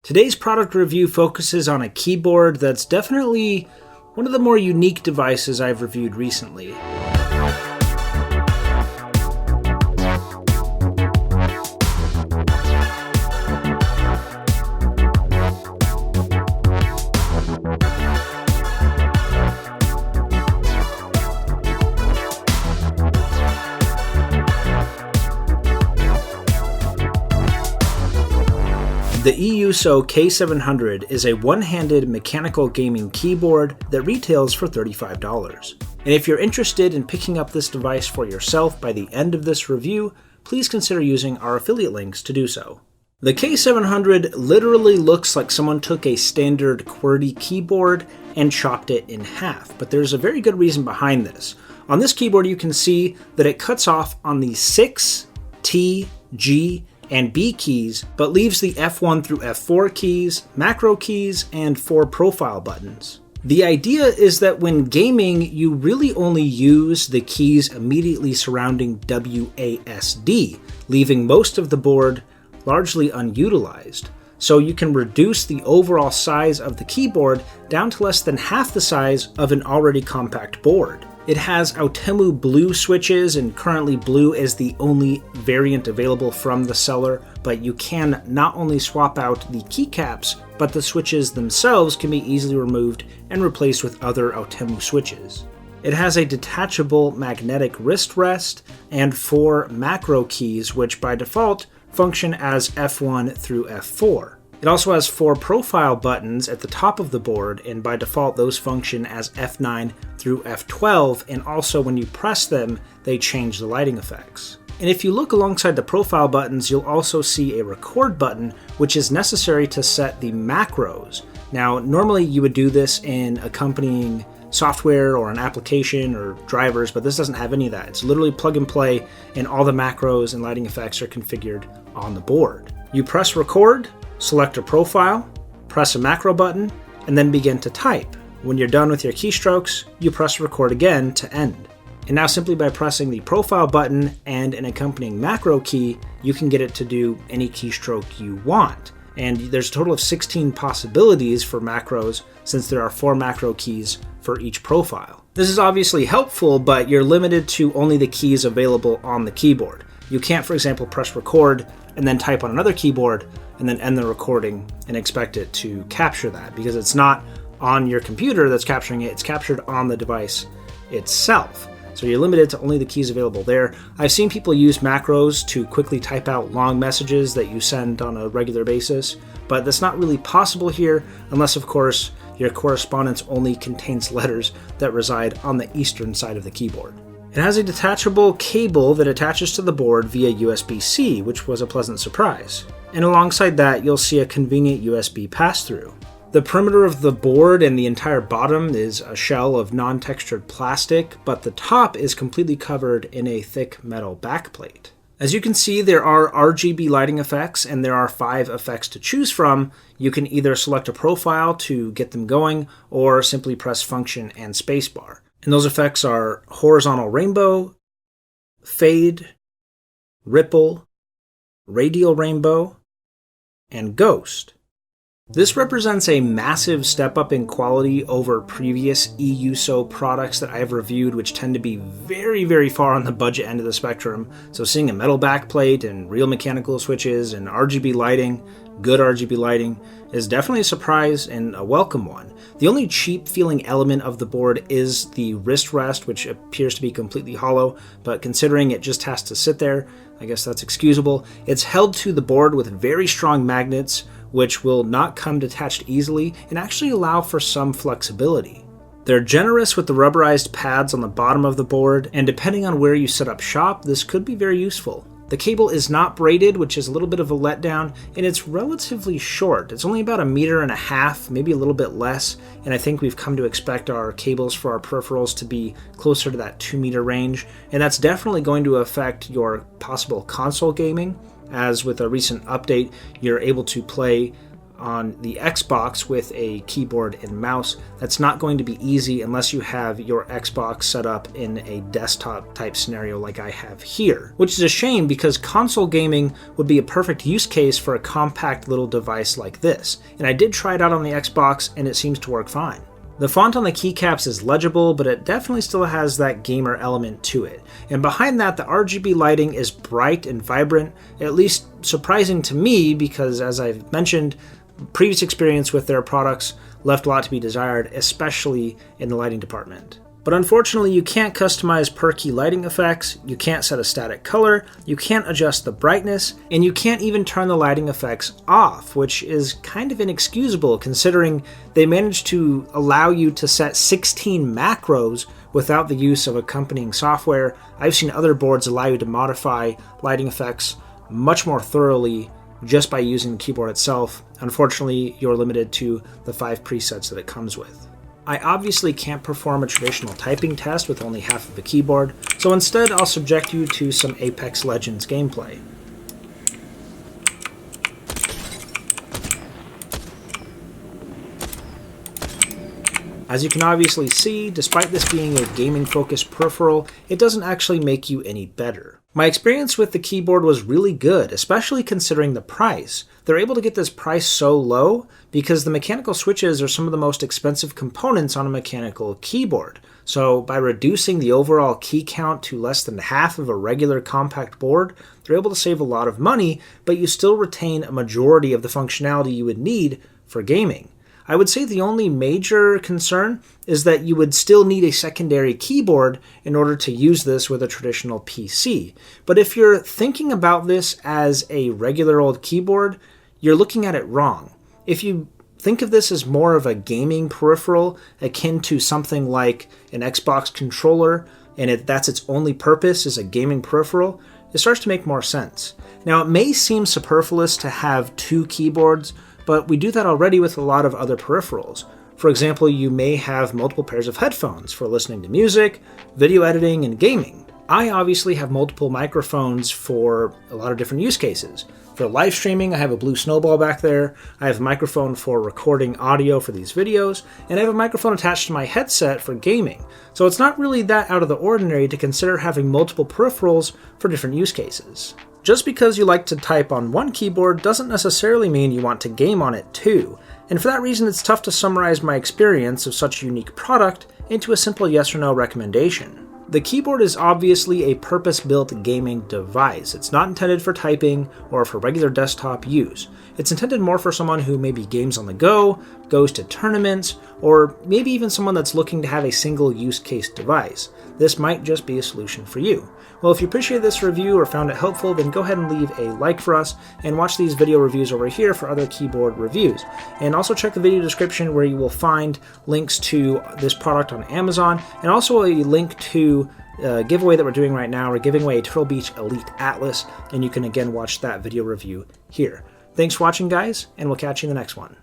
Today's product review focuses on a keyboard that's definitely one of the more unique devices I've reviewed recently. The E-Yooso K700 is a one-handed mechanical gaming keyboard that retails for $35. And if you're interested in picking up this device for yourself by the end of this review, please consider using our affiliate links to do so. The K700 literally looks like someone took a standard QWERTY keyboard and chopped it in half, but there's a very good reason behind this. On this keyboard you can see that it cuts off on the 6, T, G, and B keys, but leaves the F1 through F4 keys, macro keys, and 4 profile buttons. The idea is that when gaming, you really only use the keys immediately surrounding WASD, leaving most of the board largely unutilized. So you can reduce the overall size of the keyboard down to less than half the size of an already compact board. It has Autemu blue switches, and currently blue is the only variant available from the seller, but you can not only swap out the keycaps, but the switches themselves can be easily removed and replaced with other Autemu switches. It has a detachable magnetic wrist rest and 4 macro keys, which by default function as F1 through F4. It also has 4 profile buttons at the top of the board, and by default those function as F9 through F12, and also when you press them, they change the lighting effects. And if you look alongside the profile buttons, you'll also see a record button, which is necessary to set the macros. Now, normally you would do this in accompanying software or an application or drivers, but this doesn't have any of that. It's literally plug and play, and all the macros and lighting effects are configured on the board. You press record, select a profile, press a macro button, and then begin to type. When you're done with your keystrokes, you press record again to end. And now simply by pressing the profile button and an accompanying macro key, you can get it to do any keystroke you want. And there's a total of 16 possibilities for macros, since there are 4 macro keys for each profile. This is obviously helpful, but you're limited to only the keys available on the keyboard. You can't, for example, press record and then type on another keyboard and then end the recording and expect it to capture that, because it's not on your computer that's capturing it, it's captured on the device itself. So you're limited to only the keys available there. I've seen people use macros to quickly type out long messages that you send on a regular basis, but that's not really possible here unless, of course, your correspondence only contains letters that reside on the eastern side of the keyboard. It has a detachable cable that attaches to the board via USB-C, which was a pleasant surprise. And alongside that, you'll see a convenient USB pass-through. The perimeter of the board and the entire bottom is a shell of non-textured plastic, but the top is completely covered in a thick metal backplate. As you can see, there are Rgb lighting effects, and there are 5 effects to choose from. You can either select a profile to get them going, or simply press Function and Spacebar. And those effects are horizontal rainbow, fade, ripple, radial rainbow, and ghost. This represents a massive step up in quality over previous E-Yooso products that I've reviewed, which tend to be very, very far on the budget end of the spectrum. So seeing a metal backplate and real mechanical switches and RGB lighting, good RGB lighting, is definitely a surprise and a welcome one. The only cheap feeling element of the board is the wrist rest, which appears to be completely hollow, but considering it just has to sit there, I guess that's excusable. It's held to the board with very strong magnets, which will not come detached easily and actually allow for some flexibility. They're generous with the rubberized pads on the bottom of the board, and depending on where you set up shop, this could be very useful. The cable is not braided, which is a little bit of a letdown, and it's relatively short. It's only about 1.5 meters, maybe a little bit less, and I think we've come to expect our cables for our peripherals to be closer to that 2-meter range, and that's definitely going to affect your possible console gaming, as with a recent update, you're able to play on the Xbox with a keyboard and mouse. That's not going to be easy unless you have your Xbox set up in a desktop type scenario like I have here, which is a shame because console gaming would be a perfect use case for a compact little device like this. And I did try it out on the Xbox and it seems to work fine. The font on the keycaps is legible, but it definitely still has that gamer element to it. And behind that, the RGB lighting is bright and vibrant, at least surprising to me because, as I've mentioned, previous experience with their products left a lot to be desired, especially in the lighting department. But unfortunately, you can't customize per key lighting effects, you can't set a static color, you can't adjust the brightness, and you can't even turn the lighting effects off, which is kind of inexcusable considering they managed to allow you to set 16 macros without the use of accompanying software. I've seen other boards allow you to modify lighting effects much more thoroughly just by using the keyboard itself. Unfortunately, you're limited to the 5 presets that it comes with. I obviously can't perform a traditional typing test with only half of a keyboard, so instead I'll subject you to some Apex Legends gameplay. As you can obviously see, despite this being a gaming-focused peripheral, it doesn't actually make you any better. My experience with the keyboard was really good, especially considering the price. They're able to get this price so low because the mechanical switches are some of the most expensive components on a mechanical keyboard. So by reducing the overall key count to less than half of a regular compact board, they're able to save a lot of money, but you still retain a majority of the functionality you would need for gaming. I would say the only major concern is that you would still need a secondary keyboard in order to use this with a traditional PC. But if you're thinking about this as a regular old keyboard, you're looking at it wrong. If you think of this as more of a gaming peripheral, akin to something like an Xbox controller, and that's its only purpose is a gaming peripheral, it starts to make more sense. Now, it may seem superfluous to have 2 keyboards, but we do that already with a lot of other peripherals. For example, you may have multiple pairs of headphones for listening to music, video editing, and gaming. I obviously have multiple microphones for a lot of different use cases. For live streaming, I have a blue snowball back there, I have a microphone for recording audio for these videos, and I have a microphone attached to my headset for gaming. So it's not really that out of the ordinary to consider having multiple peripherals for different use cases. Just because you like to type on one keyboard doesn't necessarily mean you want to game on it too, and for that reason it's tough to summarize my experience of such a unique product into a simple yes or no recommendation. The keyboard is obviously a purpose-built gaming device. It's not intended for typing or for regular desktop use. It's intended more for someone who maybe games on the go, goes to tournaments, or maybe even someone that's looking to have a single use case device. This might just be a solution for you. Well, if you appreciate this review or found it helpful, then go ahead and leave a like for us and watch these video reviews over here for other keyboard reviews. And also check the video description where you will find links to this product on Amazon and also a link to a giveaway that we're doing right now. We're giving away a Turtle Beach Elite Atlas, and you can again watch that video review here. Thanks for watching, guys, and we'll catch you in the next one.